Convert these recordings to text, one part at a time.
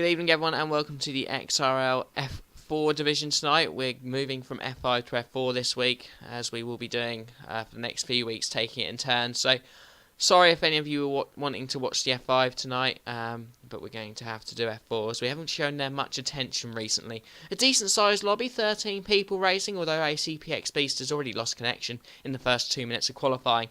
Good evening everyone and welcome to the XRL F4 Division tonight. We're moving from F5 to F4 this week, as we will be doing for the next few weeks, taking it in turns. So sorry if any of you are wanting to watch the F5 tonight, but we're going to have to do F4 as we haven't shown them much attention recently. A decent sized lobby, 13 people racing, although ACPX Beast has already lost connection in the first 2 minutes of qualifying.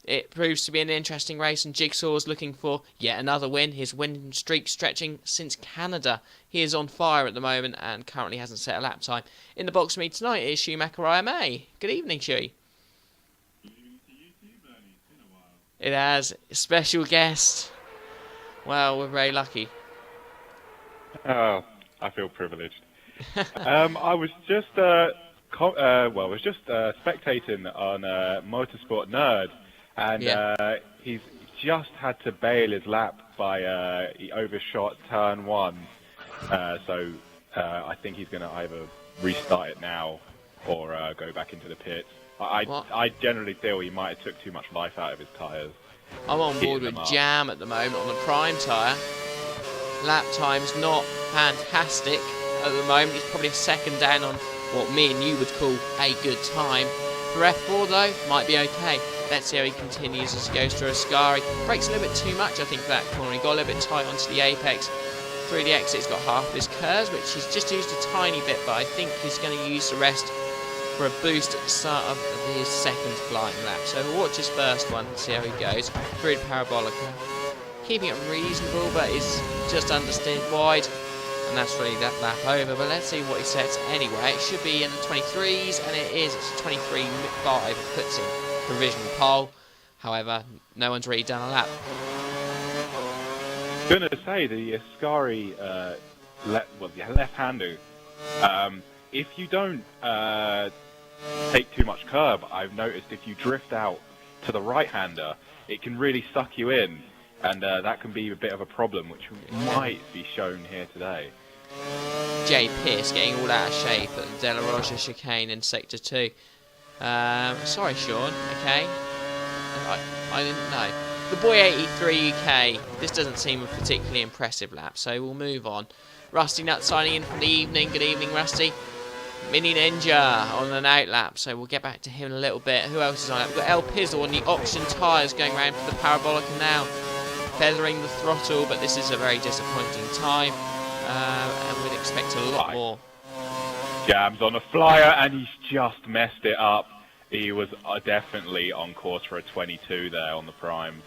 It proves to be an interesting race, and Jigsaw's looking for yet another win. His win streak stretching since Canada. He is on fire at the moment and currently hasn't set a lap time. In the box with me tonight is Schumacher IMA. Good evening, Shui. Good evening to you too, Bernie. It's been a while. It has. A special guest. Well, we're very lucky. Oh, I feel privileged. I was just spectating on Motorsport Nerd, and he's just had to bail his lap by he overshot turn 1. So I think he's going to either restart it now or go back into the pits. I generally feel he might have took too much life out of his tyres. I'm on board with Jam at the moment on the prime tyre. Lap time's not fantastic at the moment. He's probably a second down on what me and you would call a good time. For F4 though, might be okay. Let's see how he continues as he goes through Ascari. Brakes a little bit too much, I think, for that corner. He got a little bit tight onto the apex. Through the exit, he's got half of his curves, which he's just used a tiny bit, but I think he's going to use the rest for a boost at the start of his second flying lap. So we'll watch his first one and see how he goes. Through the Parabolica. Keeping it reasonable, but is just understeered wide. And that's really that lap over, but let's see what he sets anyway. It should be in the 23s, and it is. It's 23.5. It puts him provisional pole. However, no one's really done a lap. I was going to say, the Ascari, the left-hander, if you don't take too much curb, I've noticed if you drift out to the right-hander, it can really suck you in, and that can be a bit of a problem, which might be shown here today. Jay Pierce getting all out of shape at the De La Rocha chicane in Sector 2. Sorry, Sean, okay? I didn't know. The Boy 83 UK, this doesn't seem a particularly impressive lap, so we'll move on. Rusty Nut signing in from the evening. Good evening, Rusty. Mini Ninja on an out lap, so we'll get back to him in a little bit. Who else is on it? We've got El Pizzle on the auction tyres going round for the Parabolica now. Feathering the throttle, but this is a very disappointing time, and we'd expect a lot more. Jam's on a flyer, and he's just messed it up. He was definitely on course for a 22 there on the primes.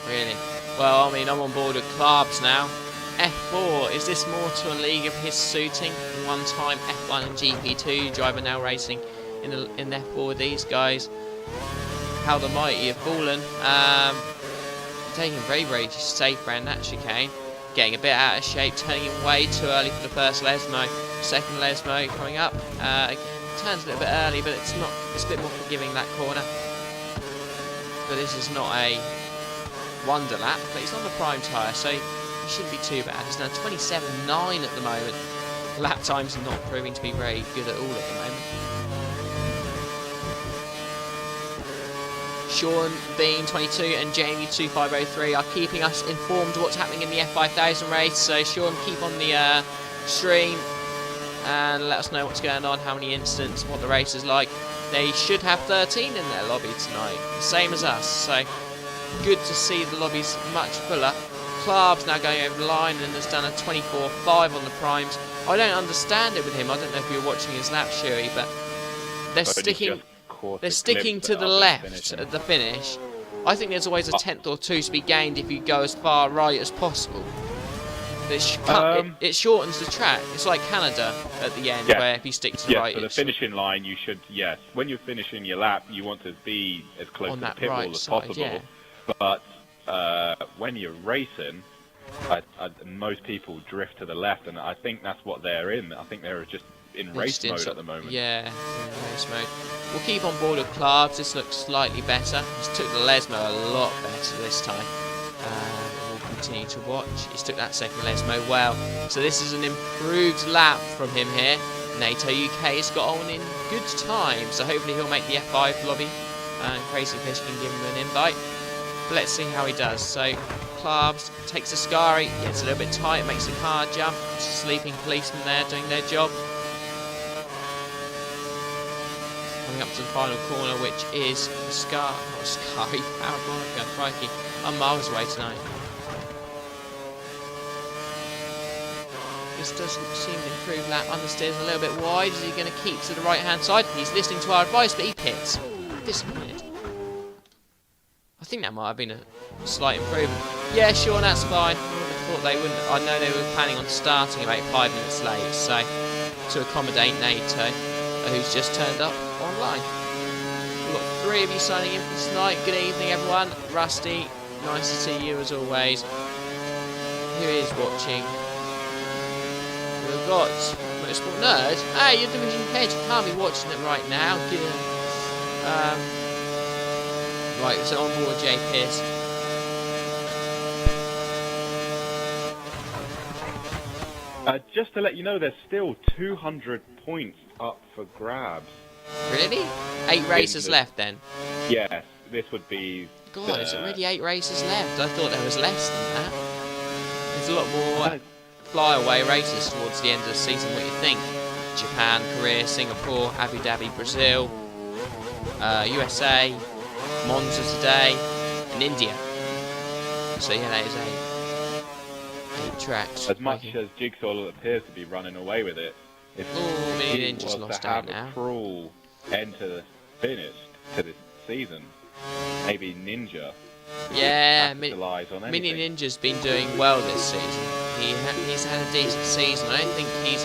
Really? Well, I mean, I'm on board with Clarbs now. F4, is this more to a league of his suiting? One-time F1 and GP2 driver now racing in F4 with these guys. How the mighty have fallen. Taking very, very safe around that chicane. Getting a bit out of shape, turning in way too early for the first Lesmo. Second Lesmo coming up. Turns a little bit early, but it's a bit more forgiving, that corner. But this is not a wonder lap, but he's on the prime tyre, so he shouldn't be too bad. He's now 27.9 at the moment. Lap time's not proving to be very good at all at the moment. Sean Bean 22 and Jamie 2503 are keeping us informed of what's happening in the F5000 race. So Sean, keep on the stream and let us know what's going on, how many incidents, what the race is like. They should have 13 in their lobby tonight, same as us. So good to see the lobby's much fuller. Clarb's now going over the line and has done a 24.5 on the primes. I don't understand it with him. I don't know if you're watching his lap, Shuey, but they're sticking to the left at the finish. I think there's always a tenth or two to be gained if you go as far right as possible. It shortens the track. It's like Canada at the end, where if you stick to the right... for the finishing line, you should, when you're finishing your lap, you want to be as close to the pit wall as possible. Yeah. But when you're racing, most people drift to the left, and I think that's what they're in. I think they're just in race mode at the moment. Yeah, in race mode. We'll keep on board with Clarbs. This looks slightly better. He's took the Lesmo a lot better this time. We'll continue to watch. He's took that second Lesmo well. So this is an improved lap from him here. NATO UK has got on in good time, so hopefully he'll make the F5 lobby. Crazy Fish can give him an invite. But let's see how he does. So clubs, takes a Scari, gets a little bit tight, makes the car jump. Sleeping policemen there doing their job. Coming up to the final corner, which is a not a Scari, Parabolica, crikey. I'm miles away tonight. This doesn't seem to improve lap. Understeers a little bit wide. Is he going to keep to the right hand side? He's listening to our advice, but he pits. Disappointed. I think that might have been a slight improvement. Yeah, sure, that's fine. I thought they wouldn't. I know they were planning on starting about 5 minutes late, so to accommodate NATO, who's just turned up online. We've got 3 of you signing in for tonight. Good evening, everyone. Rusty, nice to see you as always. Who is watching? We've got Motorsport Nerd. Hey, you're Division Head. You can't be watching it right now. Right, so on board J. Pierce. Just to let you know, there's still 200 points up for grabs. Really? 8 races left then? Yes, this would be... God, is it really 8 races left? I thought there was less than that. There's a lot more flyaway races towards the end of the season. What do you think? Japan, Korea, Singapore, Abu Dhabi, Brazil, USA, Monza today, and India. So yeah, that is 8 tracks. As much as Jigsaw appears to be running away with it, if he was lost to have out now. a cruel end to the finish to this season, maybe Ninja. Yeah, Mini Ninja's been doing well this season. He's had a decent season. I don't think he's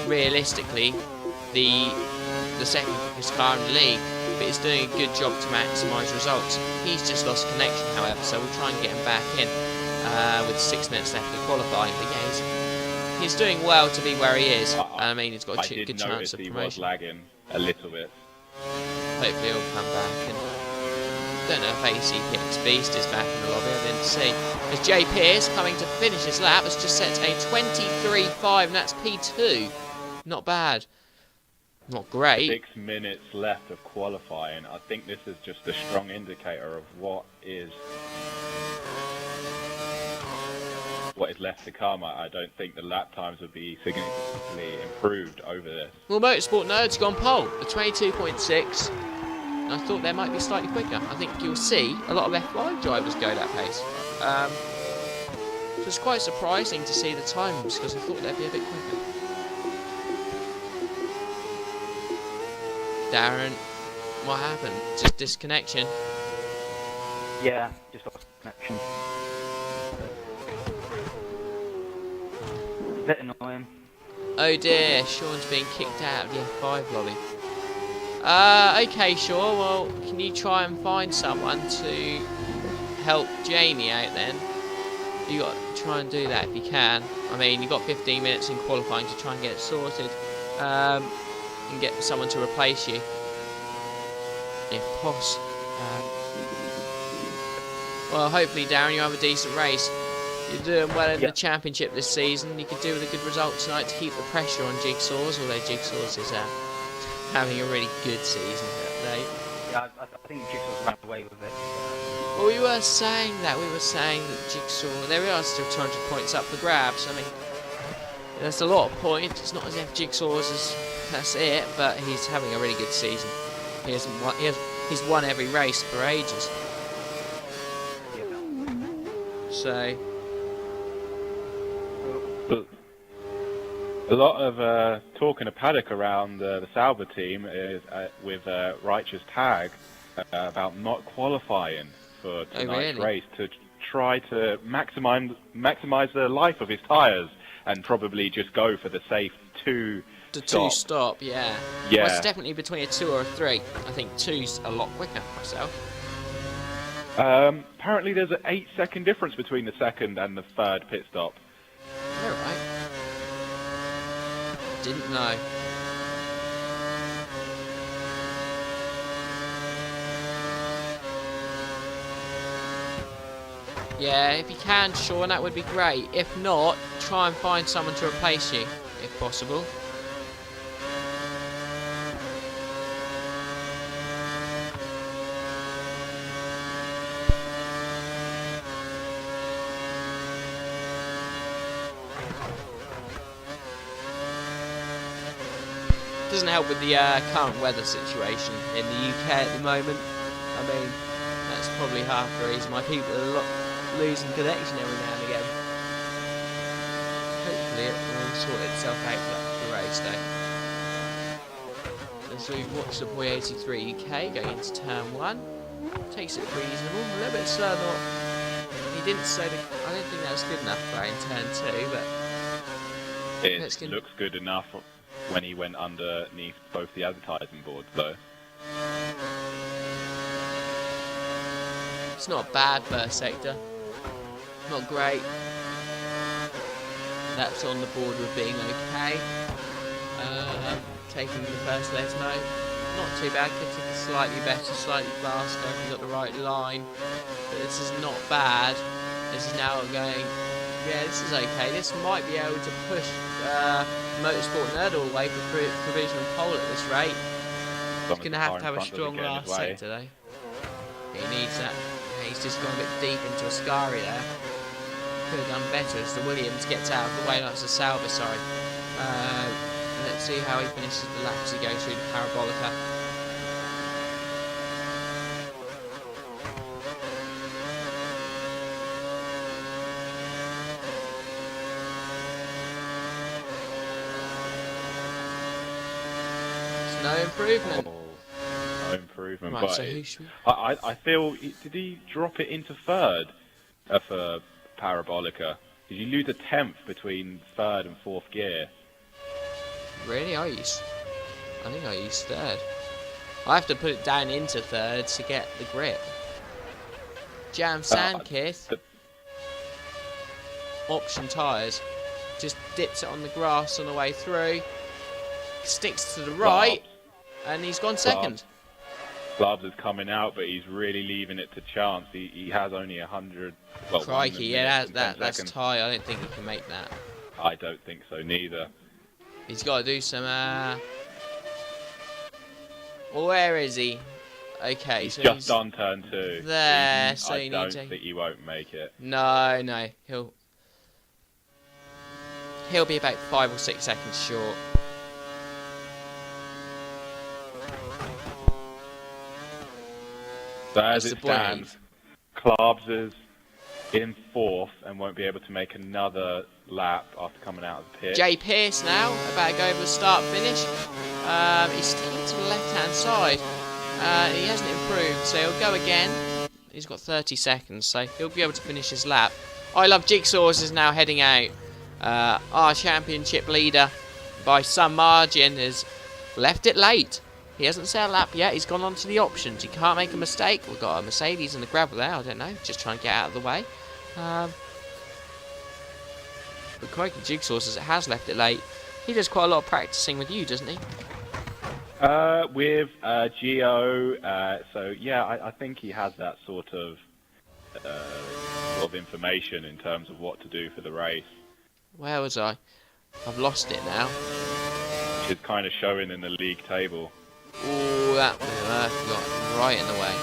realistically the second quickest car in the league, but he's doing a good job to maximise results. He's just lost connection, however, so we'll try and get him back in with 6 minutes left of qualifying. But yeah, he's doing well to be where he is. I mean, he's got a good chance of promotion. He was lagging a little bit. Hopefully he'll come back. And don't know if ACPX Beast is back in the lobby. I didn't see. As Jay Pierce coming to finish his lap has just set a 23.5, and that's P2. Not bad. Not great. 6 minutes left of qualifying. I think this is just a strong indicator of what is left to come. I don't think the lap times would be significantly improved over this. Well, Motorsport Nerd's gone pole, a 22.6. I thought they might be slightly quicker. I think you'll see a lot of F5 drivers go that pace. So it's quite surprising to see the times, because I thought they'd be a bit quicker. Darren, what happened? Just disconnection? Yeah, just lost connection. A bit annoying. Oh dear, Sean's being kicked out of the F5 lobby. Okay, Sean, well, can you try and find someone to help Jamie out then? You got to try and do that if you can. I mean, you've got 15 minutes in qualifying to try and get it sorted. And get someone to replace you. If possible. Well, hopefully, Darren, you have a decent race. You're doing well in the championship this season. You could do with a good result tonight to keep the pressure on Jigsaws, although Jigsaws is having a really good season today. Yeah, I think Jigsaw's ran away with it. Well, we were saying that. We were saying that Jigsaw... There are still 200 points up for grabs. I mean, there's a lot of points. It's not as if Jigsaw's is... That's it, but he's having a really good season. He's won every race for ages. So... A lot of talk in the paddock around the Sauber team is with Righteous Tag about not qualifying for tonight's race to try to maximize the life of his tyres and probably just go for the safe two stop, yeah. Yeah. Well, it's definitely between a 2 or a 3. I think 2's a lot quicker myself. Apparently there's an 8-second difference between the second and the third pit stop. Alright. Didn't know. Yeah, if you can, Sean, that would be great. If not, try and find someone to replace you, if possible. Doesn't help with the current weather situation in the UK at the moment. I mean, that's probably half the reason why people are losing connection every now and again. Hopefully it will sort itself out for the race though. As we watch the boy 83 UK going into turn 1. Takes it reasonable, a little bit slower than what he didn't say. I don't think that was good enough for in turn 2, but it looks good enough when he went underneath both the advertising boards, though. It's not a bad first sector, not great. That's on the board with being okay. Taking the first Lesmo. Not too bad, could take it slightly better, slightly faster if you got the right line. But this is not bad. This is now going, yeah, this is okay. This might be able to push Motorsport Nerd all the way for provisional pole at this rate. He's going to have a strong last sector though. He needs that. Yeah, he's just gone a bit deep into Ascari there. Could have done better as the Williams gets out of the way, that's the Sauber, sorry. Let's see how he finishes the lap as he goes through the Parabolica. There's no improvement. No improvement. Right, but so who should we... I feel, did he drop it into third for Parabolica? Did you lose a tenth between third and fourth gear? Really? I think I used third. I have to put it down into third to get the grip. Jam Sandkith. Option tyres. Just dips it on the grass on the way through. Sticks to the right. And he's gone second. Globs is coming out, but he's really leaving it to chance. He has only 100. Well, crikey, yeah, that's tight. I don't think he can make that. I don't think so neither. He's got to do some. Where is he? Okay, he's so just on turn 2. There, so I don't think he won't make it. No, he'll be about 5 or 6 seconds short. So as it stands, Klarbs is in 4th and won't be able to make another lap after coming out of the pit. Jay Pearce now, about to go over the start-finish. He's sticking to the left-hand side. He hasn't improved, so he'll go again. He's got 30 seconds, so he'll be able to finish his lap. I Love Jigsaws is now heading out. Our championship leader, by some margin, has left it late. He hasn't set a lap yet. He's gone on to the options. He can't make a mistake. We've got a Mercedes in the gravel there. I don't know. Just trying to get out of the way. But crikey, Jigsaw says it has left it late. He does quite a lot of practicing with you, doesn't he? With Gio. So yeah, I think he has that sort of information in terms of what to do for the race. Where was I? I've lost it now. Which is kind of showing in the league table. Oh, that got right in the way.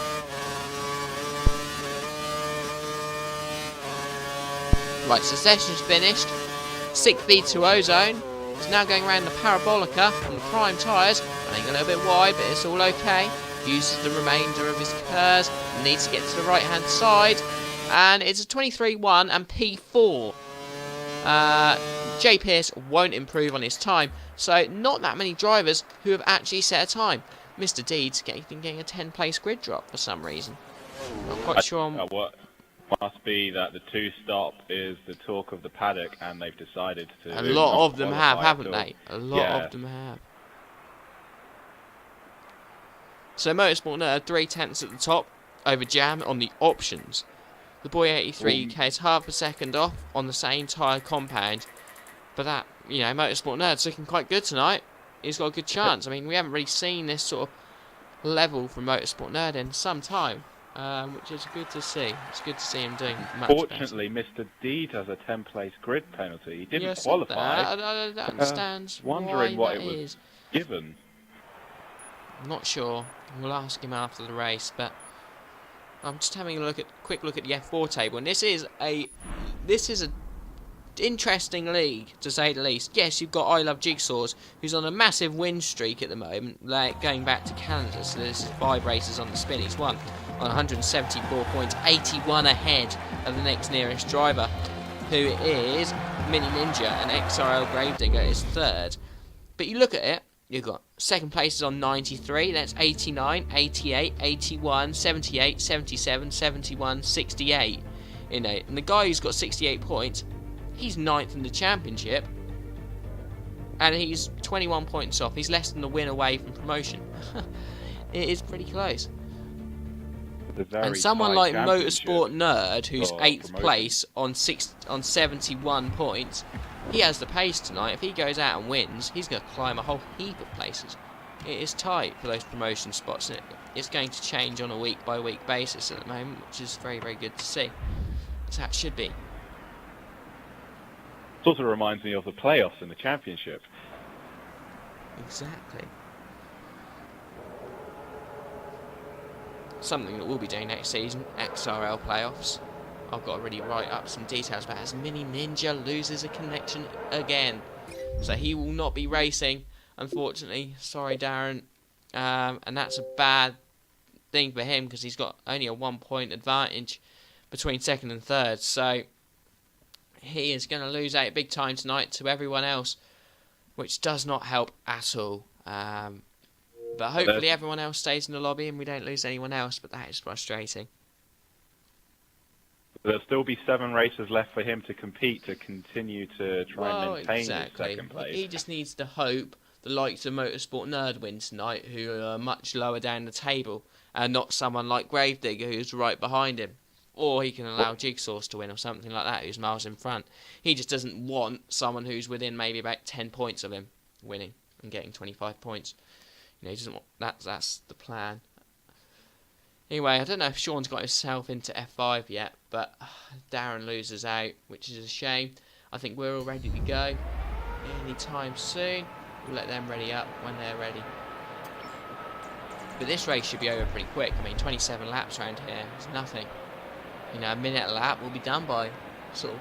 Right, so session's finished. 6th V2O zone. He's now going around the Parabolica on the prime tyres. Running a little bit wide, but it's all okay. Uses the remainder of his curves. Needs to get to the right hand side. And it's a 23.1 and P4. Jay Pearce won't improve on his time. So not that many drivers who have actually set a time. Mr. Deeds getting a 10-place grid drop for some reason. Not quite sure on... What must be that the 2-stop is the talk of the paddock, and they've decided to... A lot of them have, haven't they? A lot of them have. So Motorsport Nerd, 3/10 at the top over Jam on the options. The Boy 83 UK is half a second off on the same tyre compound. But that, Motorsport Nerd's looking quite good tonight. He's got a good chance. I mean, we haven't really seen this sort of level from Motorsport Nerd in some time, which is good to see. It's good to see him doing much Fortunately, better. Mr. Deed has a 10-place grid penalty. He didn't qualify. I don't understand wondering why what that it was is. given. I'm not sure. We'll ask him after the race, but I'm just having a quick look at the F4 table, and this is a interesting league, to say the least. Yes, you've got I Love Jigsaws, who's on a massive win streak at the moment, like going back to Canada, so there's 5 races on the spin. He's won on 174 points, 81 ahead of the next nearest driver, who is Mini Ninja, and XRL Gravedigger is 3rd. But you look at it, you've got second place is on 93, that's 89, 88, 81, 78, 77, 71, 68. You know, and the guy who's got 68 points, he's 9th in the championship, and he's 21 points off. He's less than a win away from promotion. It is pretty close. And someone like Motorsport Nerd, who's 8th place on 71 points, he has the pace tonight. If he goes out and wins, he's going to climb a whole heap of places. It is tight for those promotion spots, and it's going to change on a week-by-week basis at the moment, which is very, very good to see. So that should be. It also reminds me of the playoffs in the championship. Exactly. Something that we'll be doing next season, XRL playoffs. I've got to really write up some details about it, as Mini Ninja loses a connection again. So he will not be racing, unfortunately. Sorry, Darren. And that's a bad thing for him, because he's got only a 1-point advantage between 2nd and 3rd. So he is going to lose out big time tonight to everyone else, which does not help at all. But hopefully everyone else stays in the lobby and we don't lose anyone else, but that is frustrating. There'll still be 7 races left for him to compete to continue to try and maintain his 2nd place. He just needs to hope the likes of Motorsport Nerd win tonight, who are much lower down the table, and not someone like Gravedigger, who's right behind him. Or he can allow Jigsaws to win, or something like that, who's miles in front. He just doesn't want someone who's within maybe about 10 points of him winning and getting 25 points. You know, he doesn't want that's the plan. Anyway, I don't know if Sean's got himself into F5 yet, but Darren loses out, which is a shame. I think we're all ready to go anytime soon. We'll let them ready up when they're ready. But this race should be over pretty quick. I mean, 27 laps around here is nothing. You know, a minute a lap will be done by sort of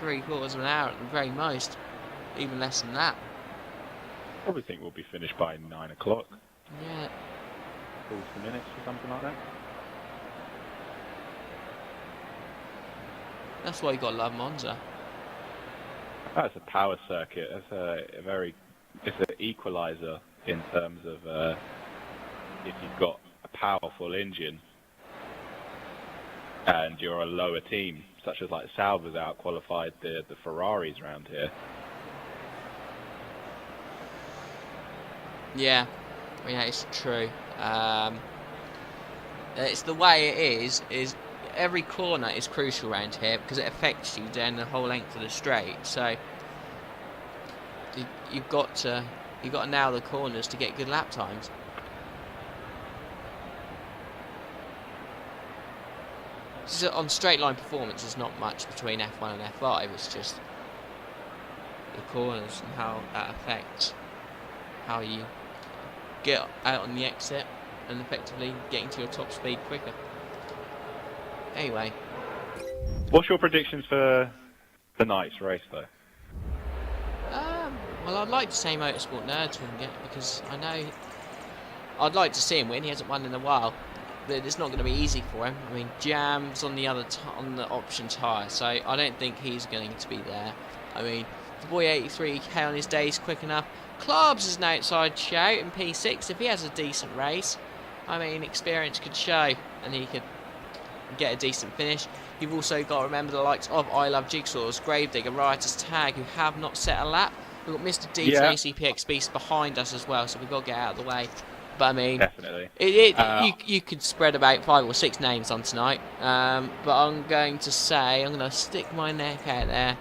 3/4 of an hour at the very most. Even less than that. Probably think we'll be finished by 9 o'clock. Yeah. 40 minutes or something like that. That's why you got to love Monza. That's a power circuit. That's it's an equalizer in terms of if you've got a powerful engine and you're a lower team, such as like Sauber's out-qualified the Ferraris around here. Yeah, it's true. It's the way it is every corner is crucial around here, because it affects you down the whole length of the straight. So you've got to nail the corners to get good lap times. So on straight line performance, there's not much between F1 and F5. It's just the corners and how that affects how you get out on the exit and effectively getting to your top speed quicker. Anyway. What's your predictions for tonight's race, though? Well, I'd like to say Motorsport Nerd to win, because I know I'd like to see him win. He hasn't won in a while, but it's not going to be easy for him. I mean, Jam's on the option tyre, so I don't think he's going to be there. I mean, the boy 83k on his day is quick enough. Klarbs is an outside shout in P6 if he has a decent race. I mean, experience could show, and he could get a decent finish. You've also got to remember the likes of I Love Jigsaws, Gravedigger, Riotous Tag, who have not set a lap. We've got Mr. D's and ACPX Beast behind us as well, so we've got to get out of the way. But I mean, definitely, you could spread about 5 or 6 names on tonight. But I'm going to stick my neck out there.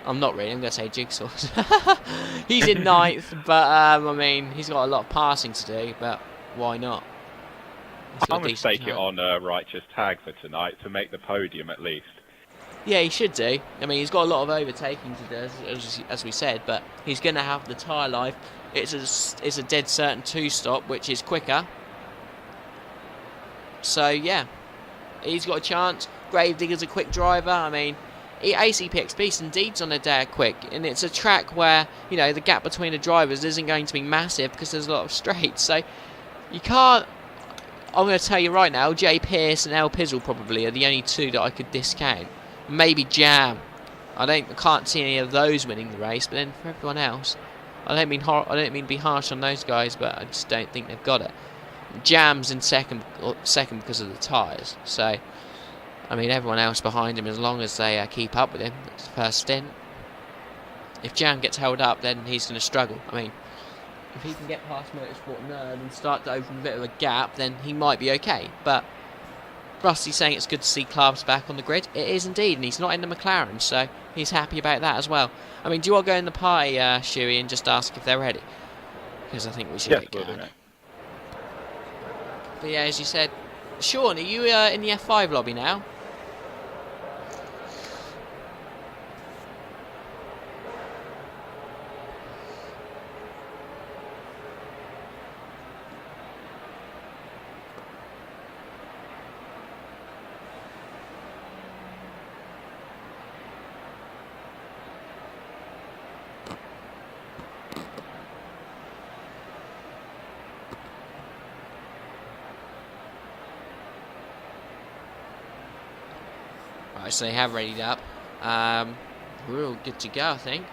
I'm not really. I'm going to say Jigsaws. He's in 9th, but I mean, he's got a lot of passing to do. But why not? I'm going to stake it on Righteous Tag for tonight to make the podium at least. Yeah, he should do. I mean, he's got a lot of overtaking to do, as we said, but he's going to have the tyre life. It's a dead certain 2-stop, which is quicker. So, yeah, he's got a chance. Gravedigger's a quick driver. I mean, ACPX Beast indeed's on a dare quick, and it's a track where, you know, the gap between the drivers isn't going to be massive because there's a lot of straights, so you can't. I'm going to tell you right now, Jay Pearce and El Pizzle probably are the only two that I could discount. Maybe Jam. I can't see any of those winning the race, but then for everyone else, I don't mean to be harsh on those guys, but I just don't think they've got it. Jam's in second because of the tyres, so I mean everyone else behind him, as long as they keep up with him, that's the first stint. If Jam gets held up, then he's going to struggle. I mean, if he can get past Motorsport Nerd and start to open a bit of a gap, then he might be okay. But Rusty's saying it's good to see Clark's back on the grid. It is indeed, and he's not in the McLaren, so he's happy about that as well. I mean, do you want to go in the party, Shuey, and just ask if they're ready? Because I think we should get going. But yeah, as you said, Sean, are you in the F5 lobby now? Right, so they have readied up. We're all good to go, I think.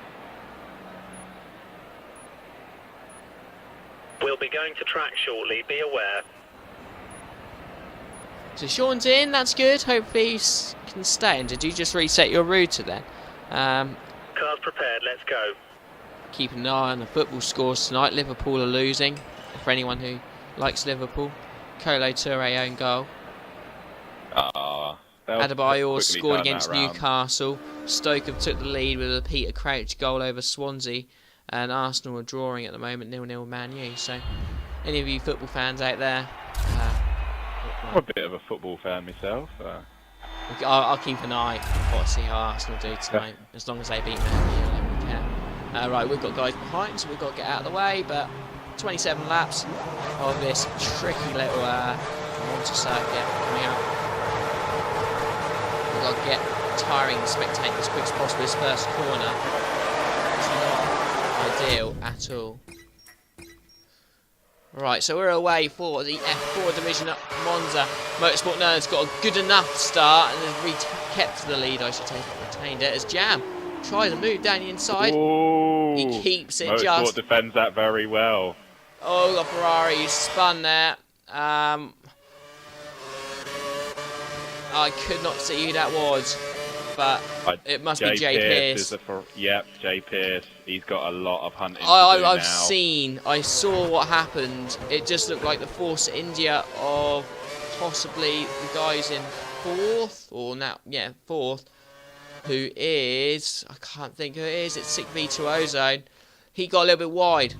We'll be going to track shortly, be aware. So Sean's in, that's good. Hopefully he can stay. And did you just reset your router then? Cars prepared, let's go. Keep an eye on the football scores tonight. Liverpool are losing, for anyone who likes Liverpool. Kolo Touré own goal. Adebayor scored against Newcastle. Stoke have took the lead with a Peter Crouch goal over Swansea. And Arsenal are drawing at the moment, 0-0 Man U. So, any of you football fans out there? I'm a bit of a football fan myself. I'll keep an eye on see how Arsenal do tonight. As long as they beat Man U, I don't care. Right, we've got guys behind, so we've got to get out of the way. But 27 laps of this tricky little water circuit coming up. We've got to get tiring the spectators as quick as possible. This first corner is not ideal at all. Right, so we're away for the F4 Division at Monza. Motorsport Nerd's got a good enough start and has kept the lead, I should say, retained it as Jam tries to move down the inside. Ooh, he keeps it Motorsport just. defends that very well. Oh, the Ferrari, he's spun there. I could not see who that was, but it must be Jay Pearce. Yep, Jay Pearce. He's got a lot of hunting I saw what happened. It just looked like the Force India of possibly the guys in fourth, who is, I can't think who it is, it's Sick V2O zone. He got a little bit wide.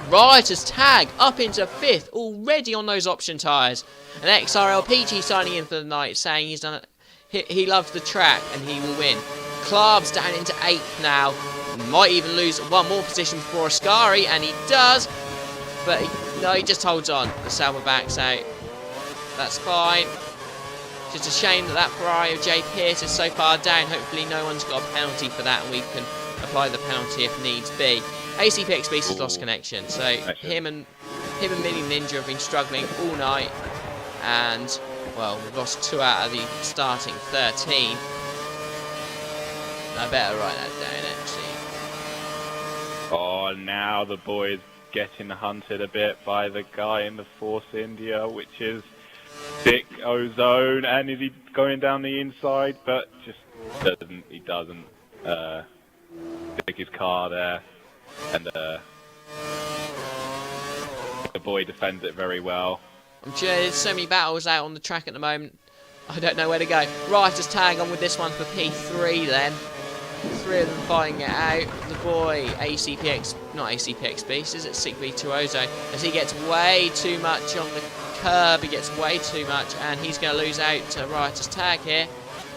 Riotous Tag up into fifth, already on those option tyres. And XRL PG signing in for the night, saying he's done it. He loves the track and he will win. Clark's down into 8th now. Might even lose one more position before Ascari, and he does. But he just holds on. The Sauber backs out. That's fine. Just a shame that Ferrari of Jay Pearce is so far down. Hopefully no one's got a penalty for that and we can apply the penalty if needs be. ACPX Beast has lost connection. So him and Mini Ninja have been struggling all night. And, well, we've lost 2 out of the starting 13. I better write that down, actually. Oh, now the boys getting hunted a bit by the guy in the Force India, which is Dick Ozone. And is he going down the inside? But just doesn't stick his car there. And the boy defends it very well. I'm sure there's so many battles out on the track at the moment. I don't know where to go. Riotous Tag on with this one for P3 then. 3 of them fighting it out. The boy, not ACPX Beast, is it? Sick V2O zone. As he gets way too much on the curb, he gets way too much, and he's going to lose out to Riotous Tag here,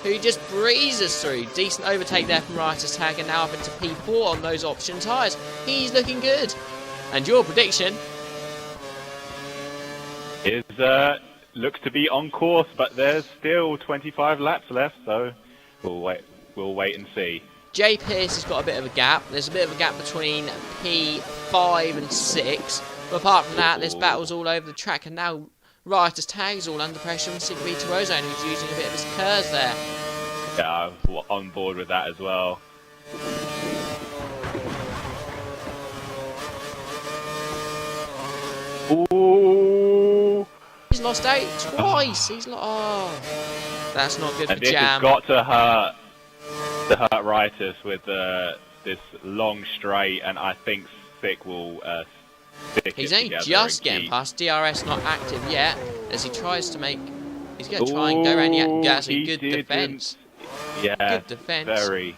who just breezes through. Decent overtake there from Riotous Tag, and now up into P4 on those option tyres. He's looking good. And your prediction? Looks to be on course, but there's still 25 laps left, so We'll wait. We'll wait and see. Jay Pearce has got a bit of a gap. There's a bit of a gap between P5 and 6. But apart from that, there's battles all over the track. And now Riotous Tag's all under pressure from Sigvita Ozone, who's using a bit of his curves there. Yeah, I'm on board with that as well. Ooh! He's lost out twice. He's lost. Oh, that's not good And for this Jam. has got to hurt Riotous with this long straight, and I think Sick will stick He's it only together just and getting keep... past. DRS not active yet, as he tries to make. He's going to try and go around the. That's a good defence. Yeah, Good defence. very.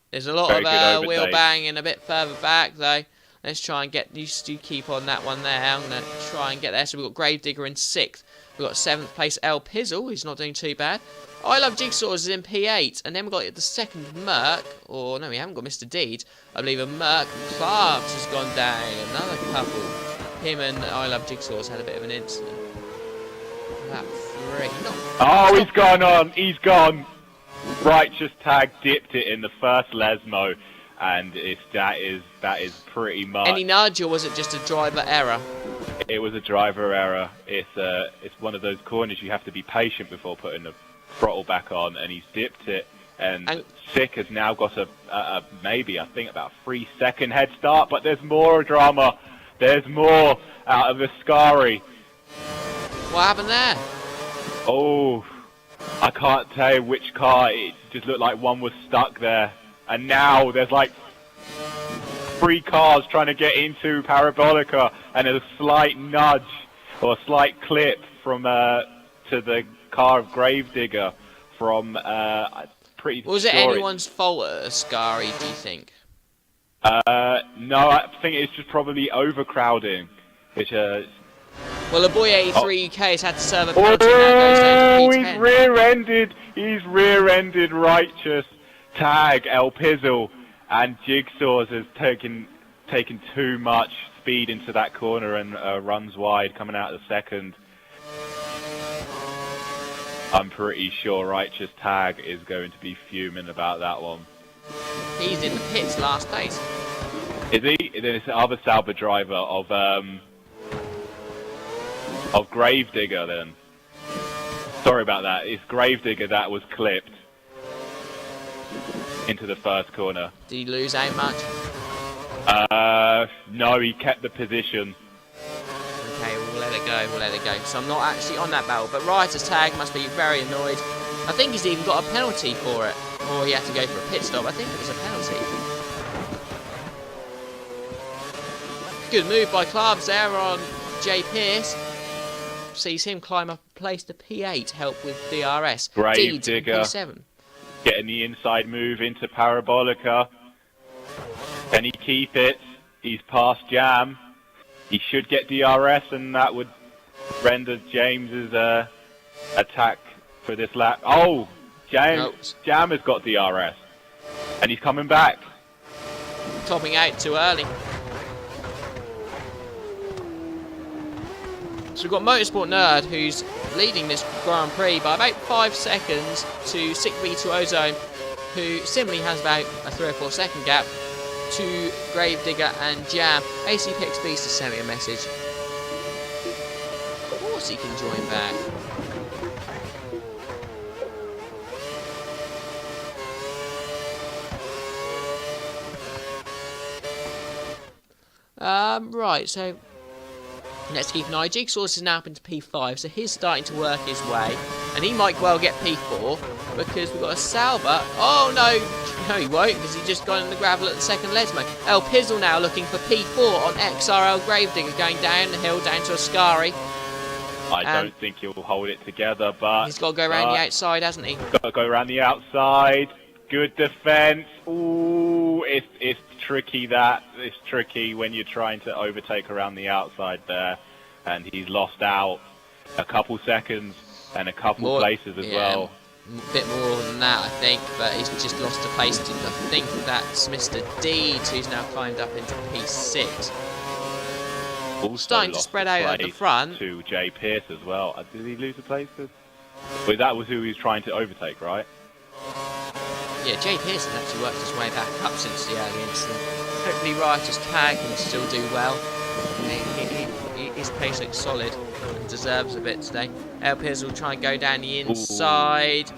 There's a lot very good of wheel overtake. banging a bit further back though. Let's try and get you to keep on that one there. I'm going to try and get there. So we've got Gravedigger in 6th. We've got 7th place El Pizzle, who's not doing too bad. I Love Jigsaws is in P8. And then we've got the second Merc. Or no, we haven't got Mr. Deed. I believe a Merc Clarks has gone down. Another couple. Him and I Love Jigsaws had a bit of an incident. That 3. Oh, he's gone on. He's gone. Righteous Tag dipped it in the first Lesmo. And that is pretty much. Any nudge, or was it just a driver error? It was a driver error. It's one of those corners you have to be patient before putting the throttle back on, and he's dipped it. And Sick has now got a maybe, I think, about 3-second head start. But there's more drama. There's more out of the Ascari. What happened there? Oh, I can't tell you which car. It just looked like one was stuck there. And now there's like 3 cars trying to get into Parabolica, and there's a slight nudge or a slight clip from to the car of Gravedigger from pretty. Was it anyone's fault at Ascari, do you think? No, I think it's just probably overcrowding. Which well, the boy 83 UK has had to serve a penalty now, goes down to P10. he's rear-ended. He's rear-ended Righteous Tag, El Pizzle, and Jigsaws has taken too much speed into that corner and runs wide, coming out of the second. I'm pretty sure Righteous Tag is going to be fuming about that one. He's in the pits last place. Is he? Then it's the other Sauber driver of Gravedigger then. Sorry about that. It's Gravedigger that was clipped into the first corner. Did he lose out much? No, he kept the position. Okay, we'll let it go, we'll let it go. So I'm not actually on that battle, but Riotous Tag must be very annoyed. I think he's even got a penalty for it. Or he had to go for a pit stop. I think it was a penalty. Good move by Clarves there on Jay Pearce. Sees him climb up a place to P8, help with DRS. Gravedigger P7. getting the inside move into Parabolica. Can he keep it? He's past Jam. He should get DRS, and that would render James's attack for this lap. Oh, Jam has got DRS, and he's coming back. Topping out too early. So we've got Motorsport Nerd, who's leading this Grand Prix by about 5 seconds to Sick V2 Ozone, who similarly has about a 3 or 4 second gap to Gravedigger and Jam. AC Pix Beast has sent me a message. Of course he can join back. Right, so let's keep an eye. Jigsaw's is now up into P5, so he's starting to work his way, and he might well get P4 because we've got a Sauber. Oh no, he won't, because he's just gone in the gravel at the second Lesmo. El Pizzle now looking for P4 on XRL Gravedigger, going down the hill down to Ascari. I don't think he'll hold it together, but he's got to go around the outside, hasn't he? Got to go around the outside. Good defence. Ooh, it's tricky. It's tricky when you're trying to overtake around the outside there, and he's lost out a couple seconds and a couple places as well. A bit more than that, I think, but he's just lost a place to, I think that's Mr. Deeds, who's now climbed up into P6. Also starting to spread out at the front. To Jay Pearce as well. Did he lose a place? Well, that was who he was trying to overtake, right? Yeah, Jay Pearson actually worked his way back up since the early incident. Hopefully Riotous Tag can still do well. His pace looks solid and deserves a bit today. El Piers will try and go down the inside.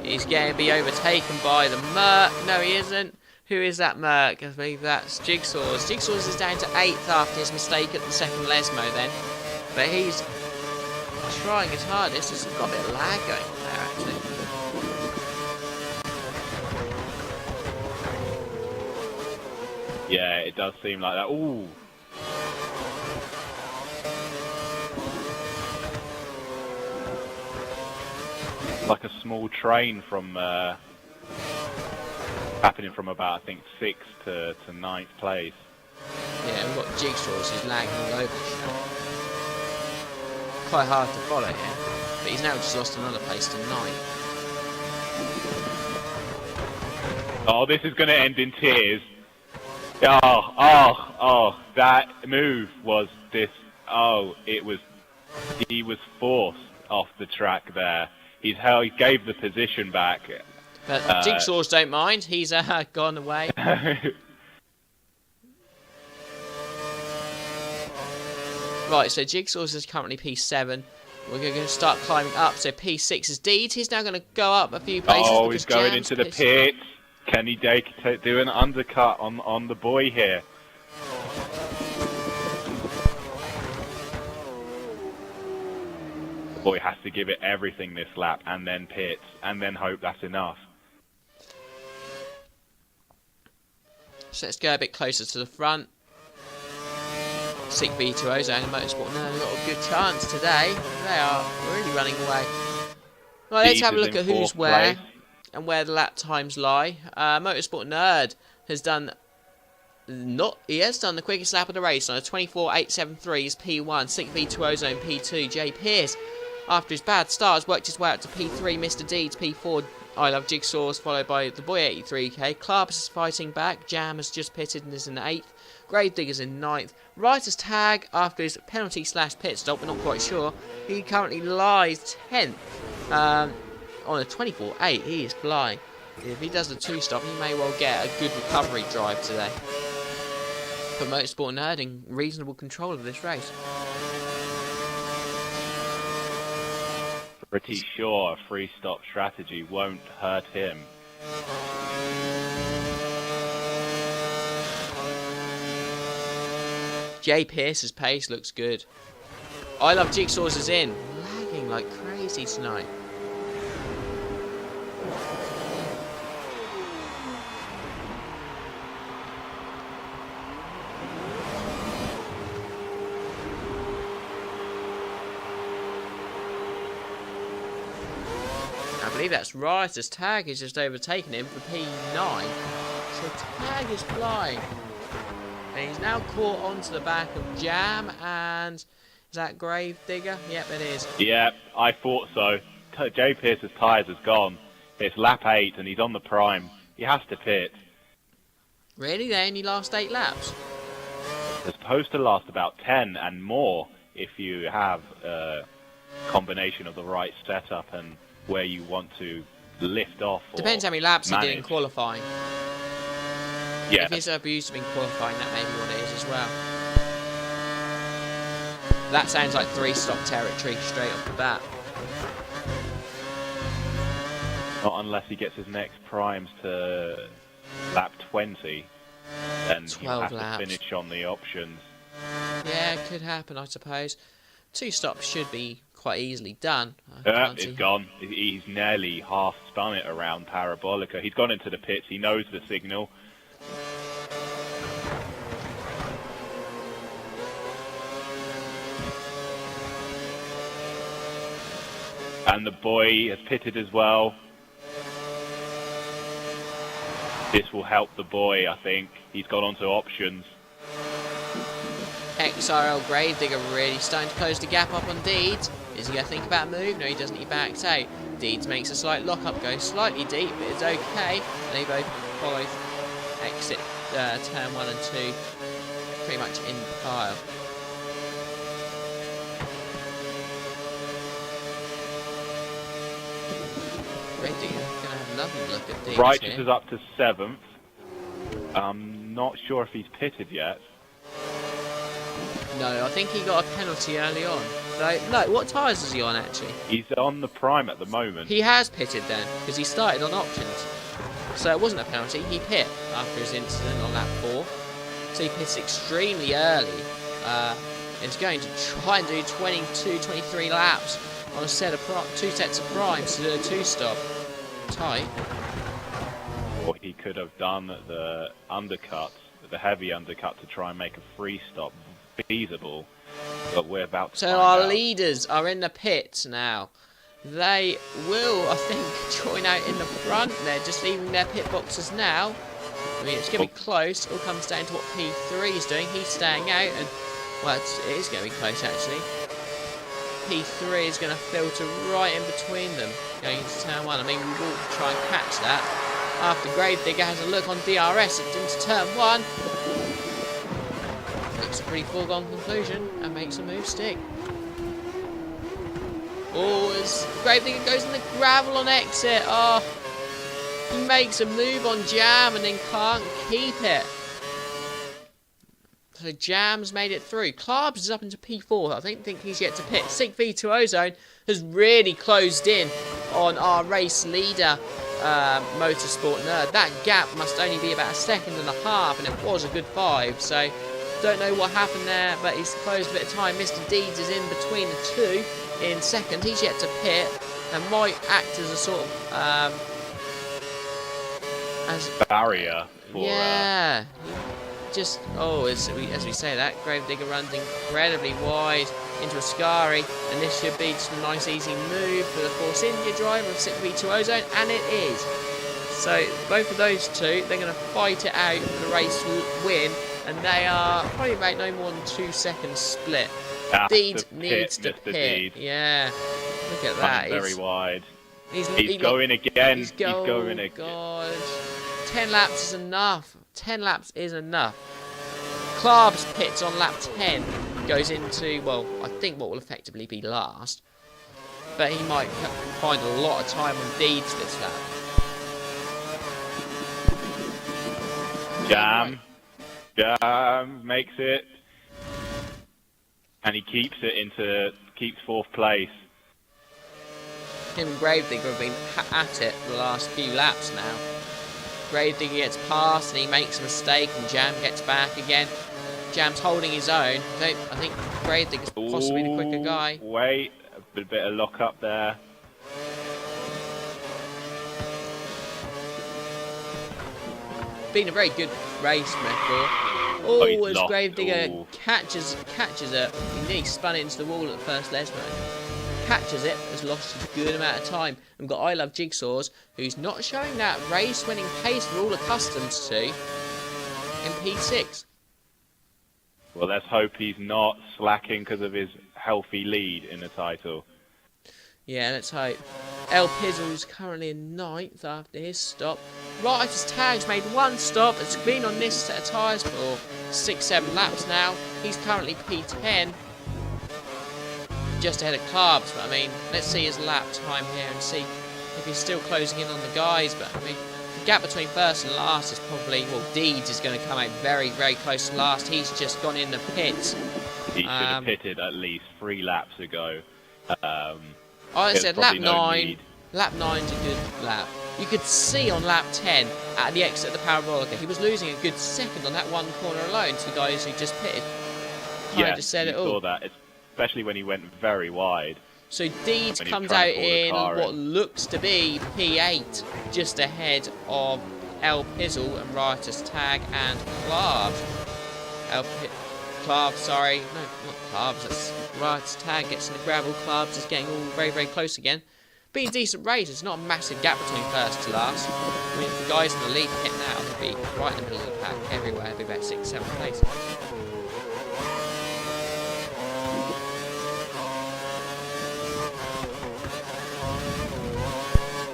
He's going to be overtaken by the Merc. No, he isn't. Who is that Merc? I believe that's Jigsaw's. Jigsaw's is down to 8th after his mistake at the second Lesmo then. But he's trying his hardest. He's got a bit of lag going on there, actually. Yeah, it does seem like that. Ooh. Like a small train from happening from about, I think, 6th to 9th place. Yeah, we've got Jigsaw's who's lagging all over the show. Quite hard to follow here, but he's now just lost another place to 9th. Oh, this is going to end in tears. Oh, that move was this. Oh, it was. He was forced off the track there. He gave the position back. But Jigsaw's don't mind. He's gone away. Right, so Jigsaw's is currently P7. We're going to start climbing up. So P6 is Deeds. He's now going to go up a few places. Oh, he's going into the pits. Can he do an undercut on the boy here? The boy has to give it everything this lap, and then pits, and then hope that's enough. So let's go a bit closer to the front. Sick B2 Ozone and Motorsport Nerd have got a good chance today. They are really running away. Right, let's have a look at who's where and where the lap times lie. Motorsport Nerd has done the quickest lap of the race on a 24.873 is P1. Sick B2 Ozone P2. Jay Pearce, after his bad start, has worked his way up to P3. Mr. Deeds P4. I Love Jigsaws, followed by the Boy 83k. Clark is fighting back. Jam has just pitted and is in 8th. Gravedigger's in 9th. Rider's Tag, after his penalty/pit stop, we're not quite sure. He currently lies 10th on a 24.8. He is flying. If he does the 2-stop, he may well get a good recovery drive today. But Motorsport Nerd in reasonable control of this race. Pretty sure a free-stop strategy won't hurt him. Jay Pearce's pace looks good. I Love Jigsaws is in. Lagging like crazy tonight. I believe that's Riotous Tag has just overtaken him for P9. So Tag is flying. And he's now caught onto the back of Jam and... is that Gravedigger? Yep, it is. Yep, I thought so. Jay Pearce's tyres has gone. It's lap 8 and he's on the prime. He has to pit. Really? They only last 8 laps? They're supposed to last about 10 and more if you have a combination of the right setup and where you want to lift off. Depends how many laps he did in qualifying. Yeah. If he's abused him in qualifying, that may be what it is as well. That sounds like 3-stop territory straight off the bat. Not unless he gets his next primes to lap 20, then you have to finish on the options. Yeah, it could happen, I suppose. 2 stops should be quite easily done. It's gone. He's nearly half spun it around Parabolica. He's gone into the pits. He knows the signal. And the boy has pitted as well. This will help the boy, I think. He's gone onto options. XRL Gravedigger really starting to close the gap up on Deeds. Is he going to think about a move? No, he doesn't. He backs out. Deeds makes a slight lock-up, goes slightly deep, but it's okay. And they both follow exit turn 1 and 2 pretty much in the pile. Gravedigger going to have another look at Deeds Righteous here. is up to 7th. I'm not sure if he's pitted yet. No, I think he got a penalty early on. No, what tyres is he on actually? He's on the prime at the moment. He has pitted then, because he started on options. So it wasn't a penalty, he pit after his incident on lap 4. So he pits extremely early. He's going to try and do 22, 23 laps on a set of 2 sets of primes to do a 2-stop. Tight. Or he could have done the undercut, the heavy undercut, to try and make a free stop feasible. But we're about to So find our out. leaders are in the pits now. They will, I think, join out in the front. They're just leaving their pit boxes now. I mean, it's going to be close. It all comes down to what P3 is doing. He's staying out, and well, it is going to be close actually. P3 is going to filter right in between them going into turn 1. I mean, we will try and catch that after Gravedigger has a look on DRS into turn 1. Looks a pretty foregone conclusion and makes a move stick. Oh, as Gravedigger goes in the gravel on exit. Oh, he makes a move on Jam and then can't keep it. So Jam's made it through. Klarbs is up into P4. I don't think he's yet to pit. Sig V2 Ozone has really closed in on our race leader, Motorsport Nerd. That gap must only be about 1.5 seconds, and it was a good 5. So don't know what happened there, but he's closed a bit of time. Mr. Deeds is in between the two in second. He's yet to pit and might act as a sort of barrier for yeah. Just as we say that, Gravedigger runs incredibly wide into Ascari, and this should be just a nice easy move for the Force India driver of 6v2 Ozone, and it is. So both of those two, they're going to fight it out for the race win, and they are probably about no more than 2 seconds split. Deeds needs to Mr. pit. Deeds. Yeah, look at that. Very wide. He's going again. He's going again. God. 10 laps is enough. 10 laps is enough. Klarbs pits on lap 10. Goes into, well, I think what will effectively be last. But he might find a lot of time on Deeds this lap. Jam makes it. And he keeps 4th place. Him and Gravedigger have been at it for the last few laps now. Gravedigger gets past and he makes a mistake, and Jam gets back again. Jam's holding his own. I think Gravedigger's possibly the quicker guy. Wait, a bit of lock up there. Been a very good race record. Oh, as lost. Gravedigger catches it. He nearly spun it into the wall at the first Lesmo. Catches it, has lost a good amount of time. And we've got I Love Jigsaws, who's not showing that race-winning pace we're all accustomed to in P6. Well, let's hope he's not slacking because of his healthy lead in the title. Yeah, let's hope. El Pizzle's currently in 9th after his stop. Writer's Tag's made 1 stop. It's been on this set of tyres for 6-7 laps now. He's currently P10. Just ahead of Klarbs, but I mean, let's see his lap time here and see if he's still closing in on the guys. But I mean, the gap between first and last is probably, well, Deeds is going to come out very, very close to last. He's just gone in the pits. He should have pitted at least 3 laps ago. I said lap 9. Need. Lap 9's a good lap. You could see on lap 10 at the exit of the Parabolica, he was losing a good second on that one corner alone to the guys who just pitted. Yeah, just said you it all. saw that, especially when he went very wide. So Deeds comes out in what looks to be P8, just ahead of El Pizzle and Writer's Tag and Klarbs. Klarbs, sorry, no, not Klarbs, that's Writer's Tag gets in the gravel. Klarbs is getting all very, very close again. Being a decent race, it's not a massive gap between first to last. I mean, if the guys in the lead hit now, they'll be right in the middle of the pack everywhere, they'll be about 6, 7 places.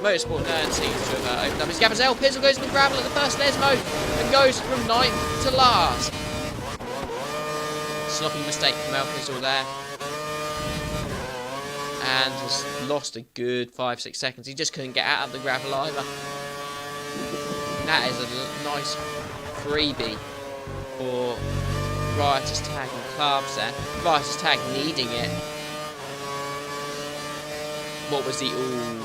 Motorsport Nerd seems to have opened up his gap as El Pizzle goes in the gravel at the first Lesmo and goes from 9th to last. Sloppy mistake from El Pizzle there. And has lost a good 5-6 seconds. He just couldn't get out of the gravel either. that is a nice freebie for Riotous Tag and Carbs there. Riotous Tag needing it. What was the ooh?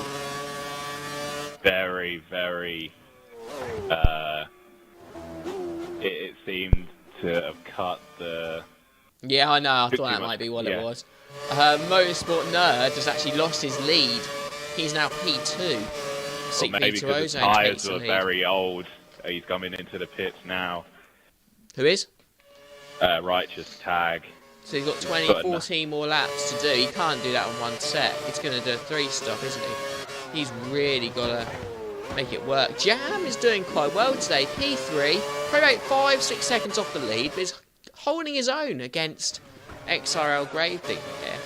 Very, very. It seemed to have cut the. Yeah, I know. I thought Too that much, might be what yeah. it was. Motorsport Nerd has actually lost his lead. He's now P2. Or maybe because the tyres were very old. He's coming into the pits now. Who is? Righteous Tag. So he's got 14 more laps to do. He can't do that on one set. He's going to do a 3-stop, isn't he? He's really got to make it work. Jam is doing quite well today. P3, probably about 5-6 seconds off the lead, but is holding his own against XRL Gravedigger here.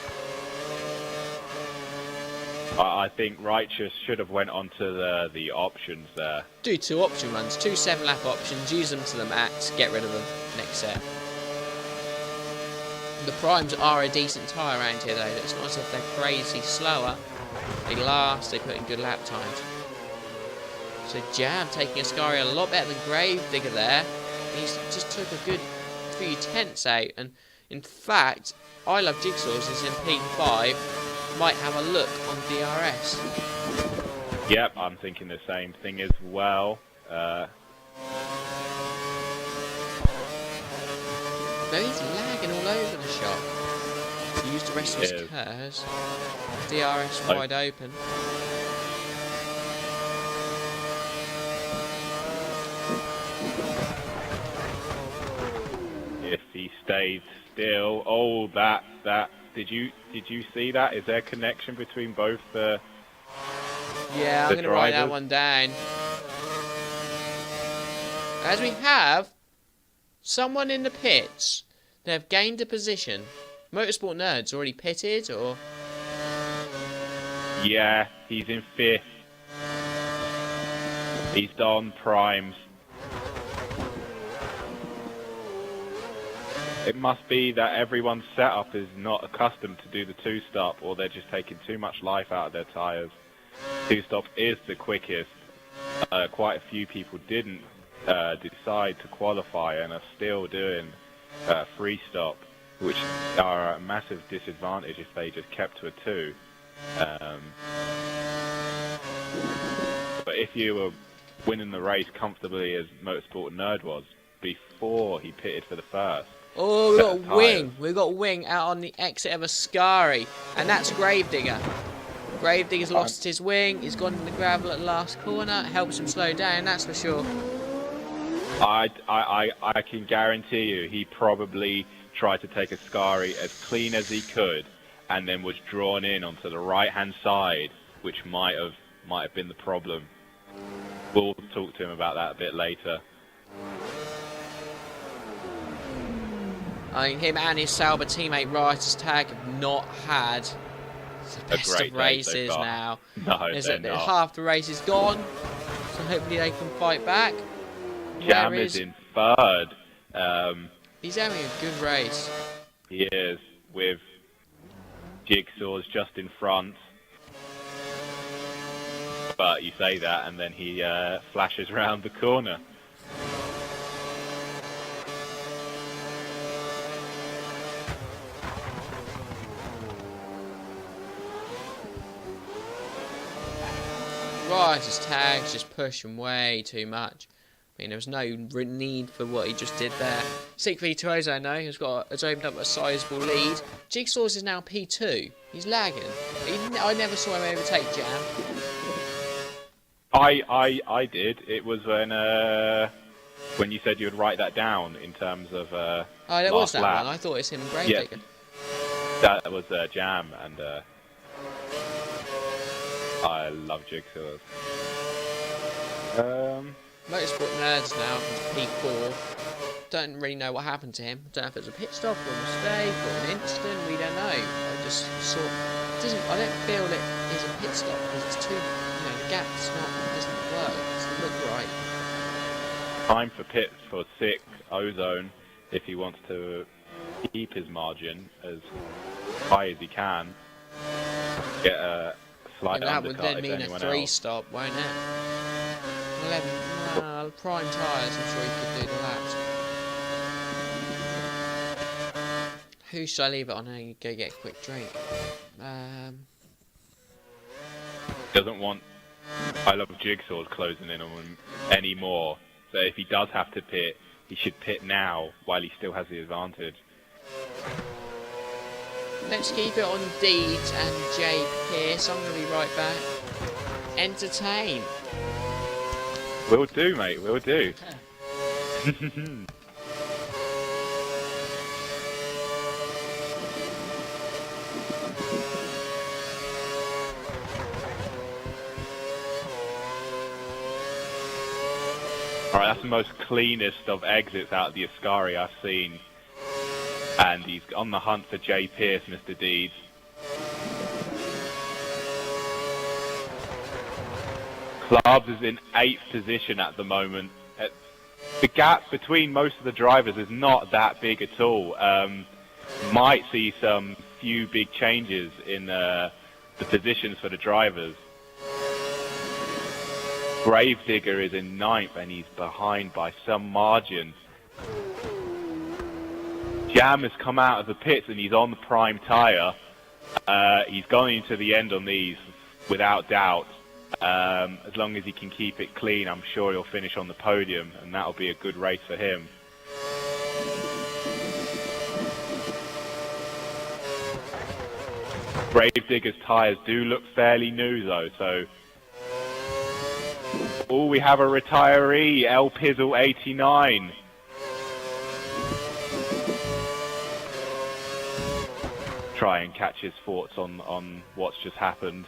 I think Righteous should have went onto the options there. Do 2 option runs, 2 7-lap options, use them to the max, get rid of them next set. The primes are a decent tyre around here though. It's not as if they're crazy slower. They last, they put in good lap times. So Jam taking Ascari a lot better than Gravedigger there. He's just took a good few tenths out, and in fact, I Love Jigsaws is in P5. Might have a look on DRS. Yep, I'm thinking the same thing as well. Though he's lagging all over the shop. He used the rest of his curves. DRS wide open. If he stays still, oh, that. Did you see that? Is there a connection between both the? Yeah, I'm going to write that one down. As we have someone in the pits, they have gained a position. Motorsport Nerd's already pitted, or? Yeah, he's in 5th. He's on primes. It must be that everyone's setup is not accustomed to do the 2-stop, or they're just taking too much life out of their tyres. 2-stop is the quickest. Quite a few people didn't decide to qualify and are still doing 3-stop, which are a massive disadvantage if they just kept to a 2. But if you were winning the race comfortably as Motorsport Nerd was before he pitted for the first. Oh, we've got Wing. We've got Wing out on the exit of Ascari, and that's Gravedigger. Gravedigger's lost his wing. He's gone in the gravel at the last corner. It helps him slow down, that's for sure. I can guarantee you he probably tried to take Ascari as clean as he could, and then was drawn in onto the right-hand side, which might have been the problem. We'll talk to him about that a bit later. I mean, him and his Sauber teammate Riotous Tag have not had the best of races now. No, they're not. Half the race is gone, so hopefully they can fight back. Jam is in 3rd. He's having a good race. He is, with Jigsaw's just in front. But you say that, and then he flashes round the corner. Riotous Tag's just pushing way too much. I mean, there was no need for what he just did there. 6v2 Ozone though, has opened up a sizable lead. Jigsaw's is now P2. He's lagging. I never saw him overtake Jam. I did. It was when you said you would write that down in terms of oh, that was that lap. one. I thought it was him and Gravedigger. Yeah. That was Jam, and I love Jigsaws. Motorsport Nerds now P4. Don't really know what happened to him. Don't know if it was a pit stop or a mistake or an incident. We don't know. I just saw. I don't feel it is a pit stop because it's too. The gap's doesn't work. It doesn't look right. Time for pits for 6 Ozone if he wants to keep his margin as high as he can. Get a slight that undercut would then if mean a anyone 3 else. stop, won't it? 11. prime tyres, I'm sure he could do the laps. Who should I leave it on? I go get a quick drink. Doesn't want I Love Jigsaw's closing in on him anymore. So if he does have to pit, he should pit now while he still has the advantage. Let's keep it on Deeds and Jay Pierce. I'm going to be right back. Entertain. Will do, mate. Will do. Alright, that's the most cleanest of exits out of the Ascari I've seen. And he's on the hunt for Jay Pierce, Mr. Deeds. Clubs is in 8th position at the moment. The gap between most of the drivers is not that big at all. Might see some few big changes in the positions for the drivers. Gravedigger is in 9th and he's behind by some margin. Jam has come out of the pits and he's on the prime tyre. He's going into the end on these without doubt. As long as he can keep it clean, I'm sure he'll finish on the podium and that'll be a good race for him. Gravedigger's tyres do look fairly new though, so... Oh, we have a retiree, El Pizzle 89. Try and catch his thoughts on what's just happened.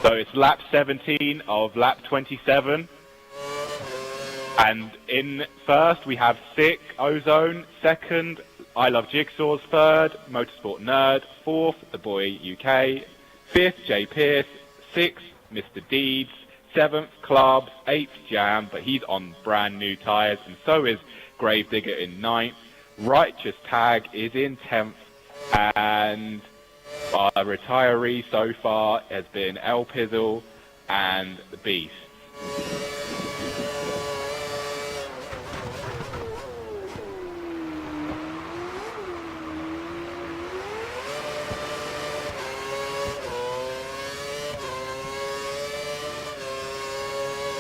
So it's lap 17 of lap 27. And in first we have Sick, Ozone, second, I Love Jigsaw's third, Motorsport Nerd, fourth, The Boy UK, fifth, Jay Pierce, sixth, Mr. Deeds, seventh, Clubs, eighth, Jam, but he's on brand new tyres, and so is Gravedigger in ninth. Righteous Tag is in 10th, and our retiree so far has been El Pizzle and the Beast.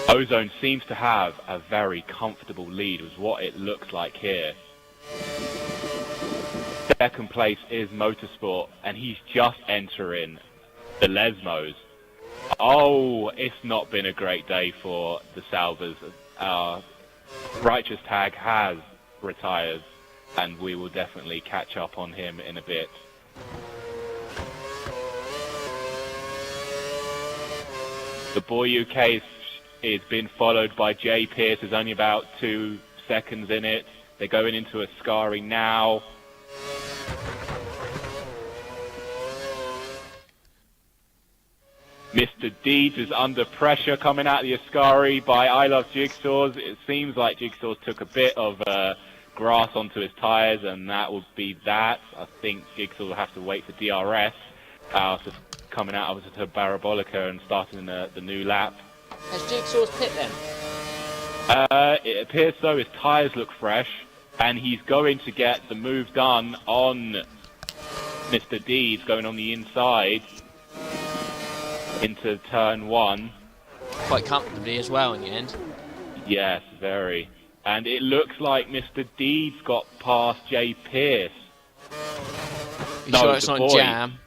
Ozone seems to have a very comfortable lead, is what it looks like here. Second place is Motorsport, and he's just entering the Lesmos. Oh, it's not been a great day for the Salvers. Righteous Tag has retired, and we will definitely catch up on him in a bit. The Boy UK is been followed by Jay Pierce. There's only about 2 seconds in it. They're going into a Ascari now. Mr. Deeds is under pressure coming out of the Ascari by I Love Jigsaws. It seems like Jigsaws took a bit of grass onto his tyres, and that will be that. I think Jigsaws will have to wait for DRS after coming out of the Parabolica and starting the new lap. Has Jigsaw's pit then? It appears so. His tyres look fresh, and he's going to get the move done on Mr. Deeds, going on the inside into turn 1. Quite comfortably as well in the end. Yes, very. And it looks like Mr. Deeds got past Jay Pierce. You sure it's not Jam?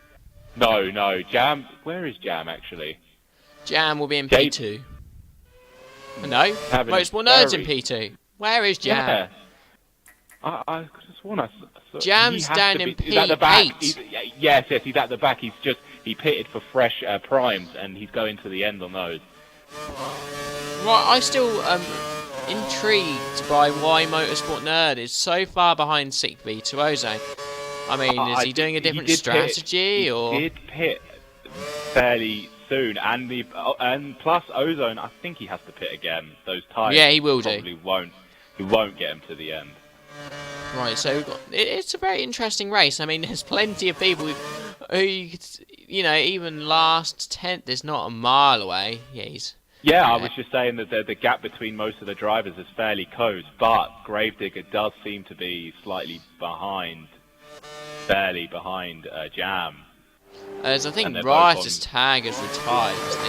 No, Jam. Where is Jam actually? Jam will be in P2. No, Motorsport Nerd's in P2. Where is Jam? Yeah. I just want to... Jam's down in P8. He's at the back. Yes, he's at the back. He pitted for fresh primes, and he's going to the end on those. Right, I'm still intrigued by why Motorsport Nerd is so far behind Sick B to Ozone. I mean, is he doing a different strategy, or...? He did pit fairly soon, and plus Ozone, I think he has to pit again. Those tyres he will probably won't. He won't get him to the end. Right, so we've got, it's a very interesting race. I mean, there's plenty of people who you know, even last 10th is not a mile away. Yeah, I was just saying that the gap between most of the drivers is fairly close, but Gravedigger does seem to be slightly behind, barely behind Jam. As I think Riot's tag is retired, isn't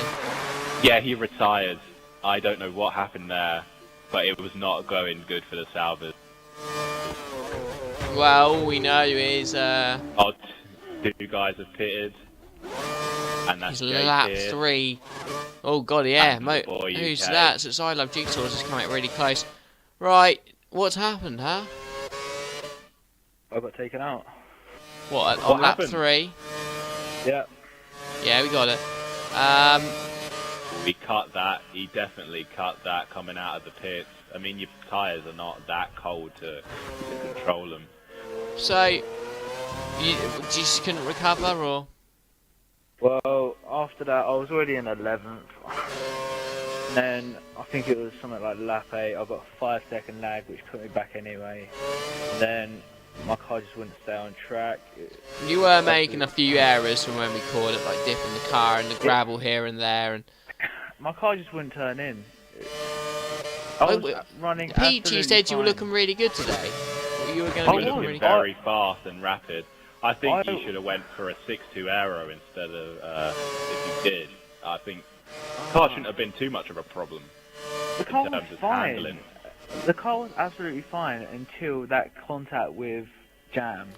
he? Yeah, he retired. I don't know what happened there, but it was not going good for the Salvers. Well, all we know is Oh, two guys have pitted, and that's lap Jake here. 3. Oh god, yeah. Who's UK. that? So it's I Love Jigsaw's just coming really close. Right, what's happened, huh? I got taken out. What, What on lap happened? 3? Yeah. Yeah, we got it. We cut that. He definitely cut that coming out of the pits. I mean, your tyres are not that cold to control them. So, you just couldn't recover, or? Well, after that, I was already in 11th. And then, I think it was something like lap 8, I got a 5-second lag, which put me back anyway. And then, my car just wouldn't stay on track. You were making a few errors from when we called it, like dipping the car and the gravel here and there, and My car just wouldn't turn in. I was running Peachy said you were fine. looking really good today. You were going to He be was looking looking really very fast and rapid. I think I- he should have went for a 6.2 aero instead of if he did. I think the car shouldn't have been too much of a problem The in car was terms of fine. handling. The car was absolutely fine until that contact with Jam.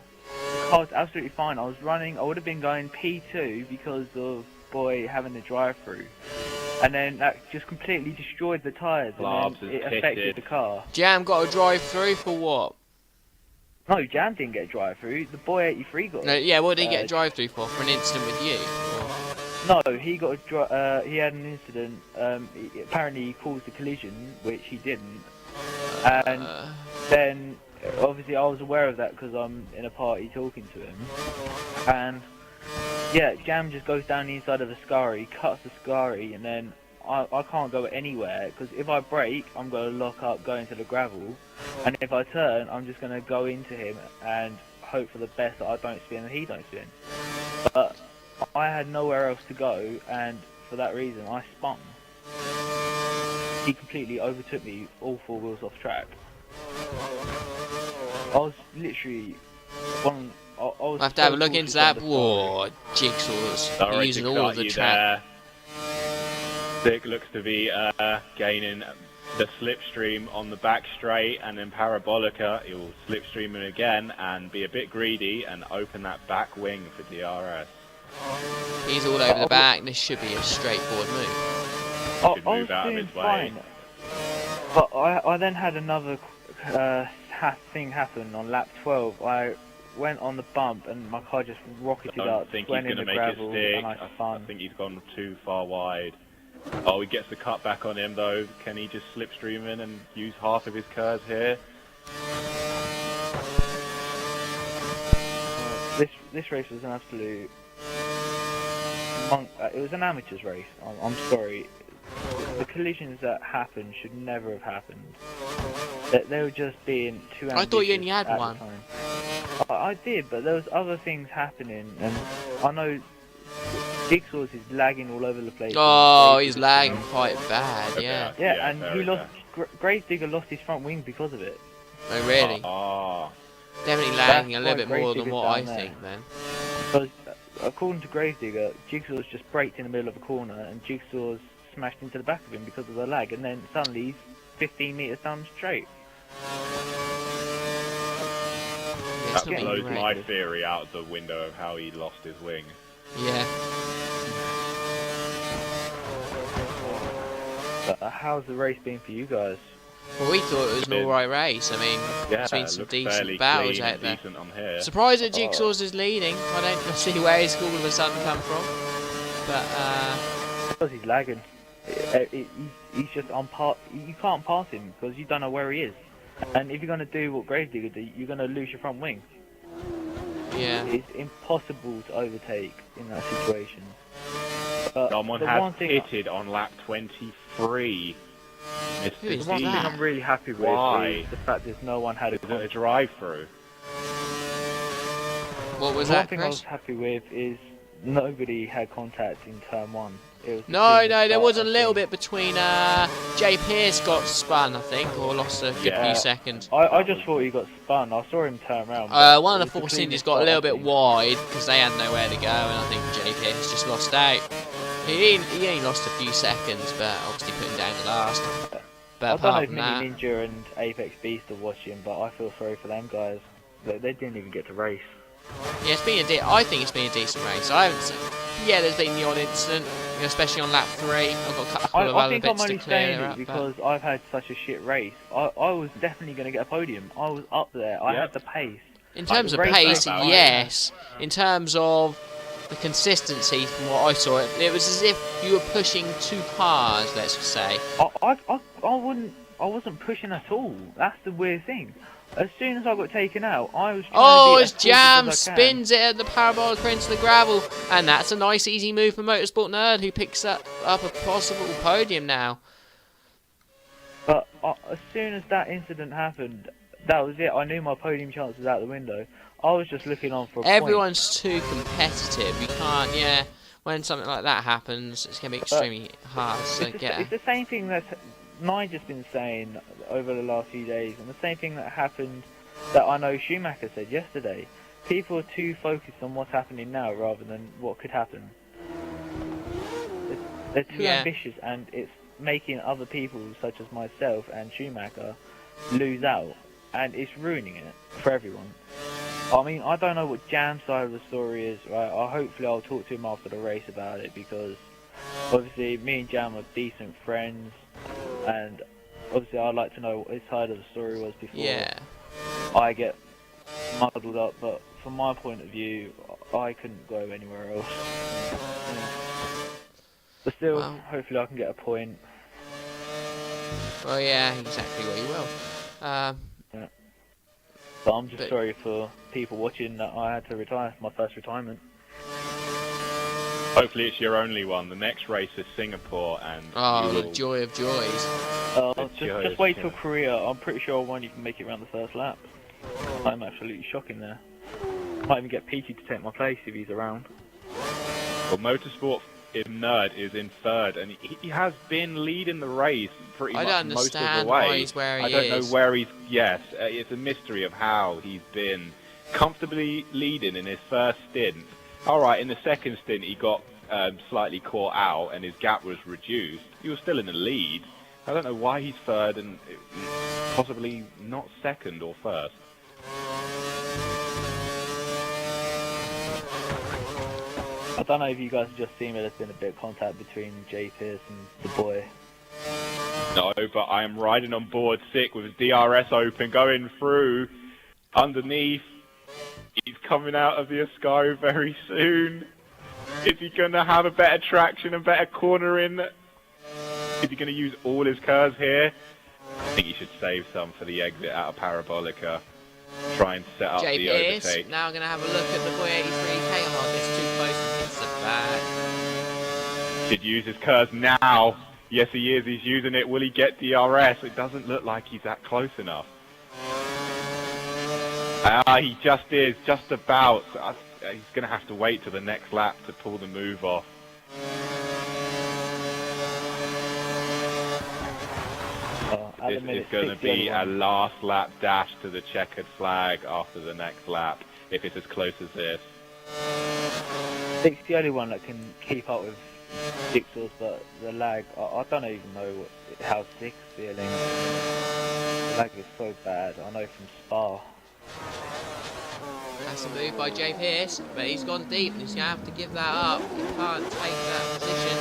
The car was absolutely fine. I was running, I would have been going P2 because of Boy having the drive-through. And then that just completely destroyed the tyres and Labs then has it affected pitted. the car. Jam got a drive through for what? No, Jam didn't get a drive-through. The Boy 83 got No, it. yeah, what did he get a drive through for? For an incident with you? Or- No, he got he had an incident. Apparently he caused a collision, which he didn't. And then, obviously, I was aware of that because I'm in a party talking to him. And yeah, Jam just goes down the inside of the Scari, cuts the Scari, and then I can't go anywhere because if I brake, I'm going to lock up, go into the gravel, and if I turn, I'm just going to go into him and hope for the best that I don't spin and he don't spin. But I had nowhere else to go, and for that reason, I spun. He completely overtook me, all 4 wheels off track. I was literally one. I was We'll have to so have a look cautious into that. on the Scari. Whoa, Jigsaw's Sorry using to all cut of the you track. there. Dick looks to be gaining the slipstream on the back straight, and then Parabolica, he'll slipstream him again and be a bit greedy and open that back wing for DRS. He's all over the back. This should be a straightforward move. Should I move was out of doing his way. fine. But I then had another thing happen on lap 12. I went on the bump and my car just rocketed I don't up, think he's went going in to the make it gravel, stick. and I I spun. think he's gone too far wide. Oh, he gets the cut back on him though. Can he just slipstream in and use half of his curves here? This race was an absolute it was an amateur's race. I'm sorry. The collisions that happened should never have happened. They were just being too ambitious. I thought you only had at the one. time. I did, but there was other things happening, and I know Jigsaw's is lagging all over the place. Oh, he's lagging quite bad, yeah. Yeah, and very he lost. bad. Gravedigger lost his front wing because of it. Oh, really? Oh, Definitely lagging a That's little bit why more than Gravedigger's what I down there. think, then. Because according to Gravedigger, Jigsaw's just braked in the middle of a corner, and Jigsaw's smashed into the back of him because of the lag, and then suddenly he's 15 metres down straight. Yeah, that it's not been blows great. my theory out the window of how he lost his wing. Yeah. But how's the race been for you guys? Well, we thought it was an alright race. I mean, Yeah, there's been it some looks decent fairly battles clean out and there. decent on here. Surprised that Jigsaw's is leading. I don't see where he's all of a sudden come from. But, Because he's lagging. He's just on part. You can't pass him because you don't know where he is. And if you're going to do what Gravedigger did, you're going to lose your front wing. yeah. It's impossible to overtake in that situation. But Someone the has one thing pitted on lap 23. Who is The one thing that? I'm really happy with Why? is the fact there's no one had a Is it a contact. drive-through? What was The one that, thing I was Chris? happy with is nobody had contact in turn 1. It was No, between the no, there was a start, I little think. bit between Jay Pierce got spun, I think, or lost a good few seconds. I just thought he got spun. I saw him turn around. One of the Force Indies got a little bit wide because they had nowhere to go, and I think Jay Pierce just lost out. He only lost a few seconds, but obviously put him down the last. But I don't know apart if from Mini that, Ninja and Apex Beast are watching, but I feel sorry for them guys. They didn't even get to race. yeah, I think it's been a decent race. I haven't seen. Yeah, there's been the odd incident, you know, especially on lap 3. I've got a couple of I other think I'm bits to only clear saying up. it because I've had such a shit race. I was definitely going to get a podium. I was up there. I had the pace. In terms of race pace, day, yes. In terms of the consistency, from what I saw, it was as if you were pushing 2 cars. Let's just say. I wasn't pushing at all. That's the weird thing. As soon as I got taken out, I was trying Oh, to be as as cautious Jam as I can. spins it at the parabolic into the gravel, and that's a nice easy move for Motorsport Nerd, who picks up a possible podium now. But as soon as that incident happened, that was it. I knew my podium chance was out the window. I was just looking on for a point. Everyone's too competitive. You can't, yeah. When something like that happens, it's going to be extremely hard. So It's the same thing that Nigel's been saying over the last few days, and the same thing that happened that I know Schumacher said yesterday. People are too focused on what's happening now rather than what could happen. They're too ambitious, and it's making other people, such as myself and Schumacher, lose out, and it's ruining it for everyone. I mean, I don't know what Jam's side of the story is, right? Hopefully I'll talk to him after the race about it, because obviously me and Jam are decent friends, and obviously I'd like to know what his side of the story was before I get muddled up, but from my point of view, I couldn't go anywhere else. Yeah. But still, hopefully I can get a point. Well, yeah, exactly what you will. But I'm just sorry for people watching that I had to retire, my first retirement. Hopefully it's your only one. The next race is Singapore, and the joy of joys. Just wait till Korea. I'm pretty sure I won't even make it around the first lap. I'm absolutely shocking there. Might even get Peachy to take my place if he's around. Well, Motorsport Nerd is in third, and he has been leading the race pretty much most of the way. Why he's where he I don't is. know where he's. Yes, it's a mystery of how he's been comfortably leading in his first stint. All right, in the second stint he got slightly caught out, and his gap was reduced. He was still in the lead. I don't know why he's third and possibly not second or first. I don't know if you guys have just seen, but there's been a bit of contact between Jay Pierce and the boy. No, but I am riding on board sick with his DRS open, going through underneath. He's coming out of the Ascari very soon. Is he going to have a better traction and better cornering? Is he going to use all his curves here? I think he should save some for the exit out of Parabolica. Trying to set up Jay the Pierce, overtake. now going to have a look at the boy 83k. Oh, gets too close and hits the back. Should use his curves now. Yes, he is. He's using it. Will he get DRS? It doesn't look like he's that close enough. He just is. Just about. He's going to have to wait till the next lap to pull the move off. This is going to be a last lap dash to the checkered flag after the next lap, if it's as close as this. Dick's the only one that can keep up with Jigsaw's, but the lag, I don't even know how Dick's feeling. The lag is so bad, I know from Spa. That's a move by Jay Pierce, but he's gone deep and he's going to have to give that up. He can't take that position.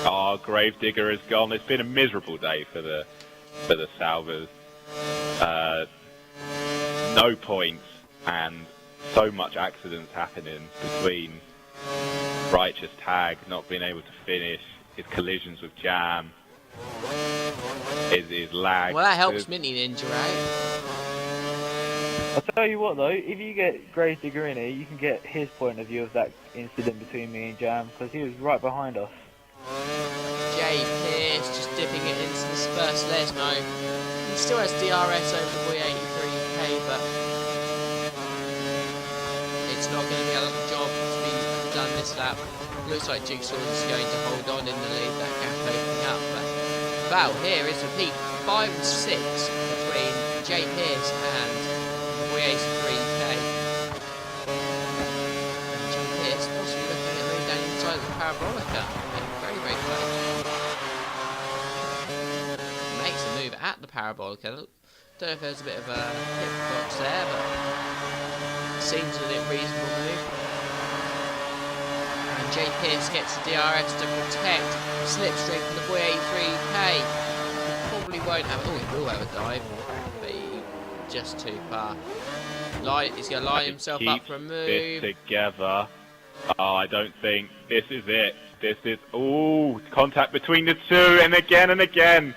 Oh, Gravedigger has gone. It's been a miserable day for the Salvers. No points and so much accidents happening between Righteous Tag not being able to finish, his collisions with Jam, his lag. Well, that helps Mini Ninja, right? I'll tell you what though, if you get Gravedigger in here, you can get his point of view of that incident between me and Jam, because he was right behind us. Jay Pierce just dipping it into this first Lesmo. He still has DRS over the V83K, but it's not going to be a job to be done this lap. Looks like Jigsaw is going to hold on in the lead, that gap opening up. But battle here is a peak 5 and 6 between Jay Pierce and the V83K. And Jay Pierce possibly looking at moving down inside the Parabolica. Very, very close. Makes a move at the Parabolica. Don't know if there's a bit of a hip box there, but seems a reasonable move. And Jay Pierce gets the DRS to protect slipstream from the V83K. He probably won't have. Oh, he will have a dive, but just too far. He's going to line himself up for a move. This together. Oh, I don't think this is it. This is contact between the two, and again.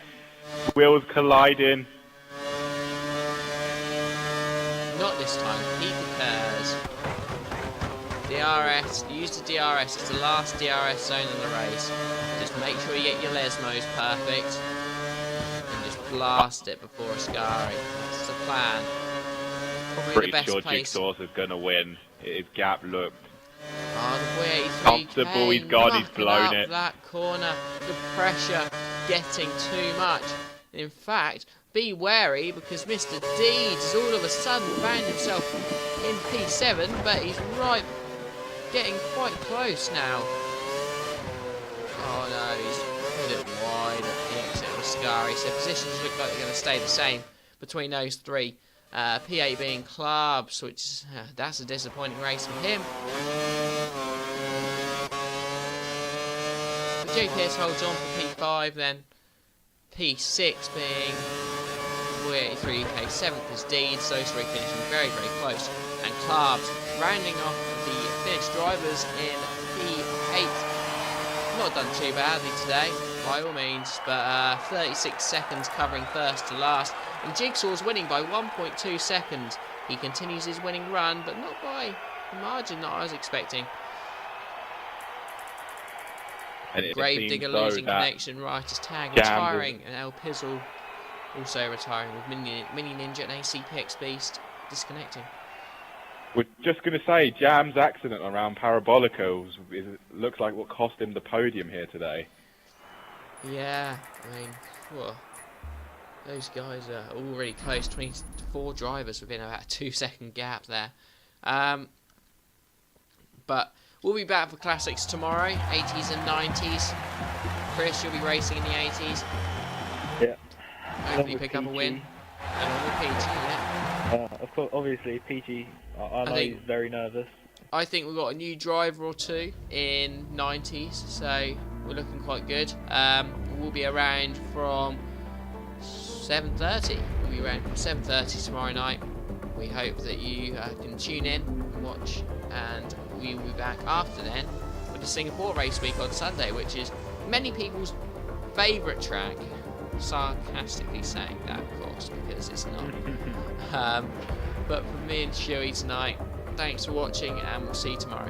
Wheels colliding. Not this time. He declares DRS. Use the DRS. It's the last DRS zone in the race. Just make sure you get your Lesmos perfect, and just blast it before Ascari. That's the plan. Probably Pretty the best sure place. Jigsaw's is going to win. His gap looked The comfortable. He's gone. He's blown it. That corner. The pressure getting too much. In fact, be wary because Mr. Deeds all of a sudden found himself in P7, but he's getting quite close now. Oh no, he's put it wide at the exit of Ascari, so positions look like they're going to stay the same between those three. PA being clubs, which that's a disappointing race for him. But Jay Pierce holds on for P5 then. P6 being V83K, 7th is Deeds, those three finishing very, very close. And Clubs rounding off the finished drivers in P8. Not done too badly today, by all means, but 36 seconds covering first to last. And Jigsaw's winning by 1.2 seconds. He continues his winning run, but not by the margin that I was expecting. And Grave Digger losing connection, Writer's Tag retiring, and El Pizzle also retiring with Mini Ninja and ACPX Beast disconnecting. We're just going to say, Jam's accident around Parabolica looks like what cost him the podium here today. Yeah, I mean, whoa. Those guys are already close, 24 drivers within about a 2-second gap there. But we'll be back for classics tomorrow, 80s and 90s. Chris, you'll be racing in the 80s. Yeah. Hopefully pick up a win. And with PG, yeah. Of course, obviously, PG, I know he's very nervous. I think we've got a new driver or two in 90s, so we're looking quite good. We'll be around from 7:30. We'll be around from 7:30 tomorrow night. We hope that you can tune in and watch, and we will be back after then with the Singapore race week on Sunday, which is many people's favourite track. Sarcastically saying that, of course, because it's not. But from me and Shuey tonight, thanks for watching, and we'll see you tomorrow.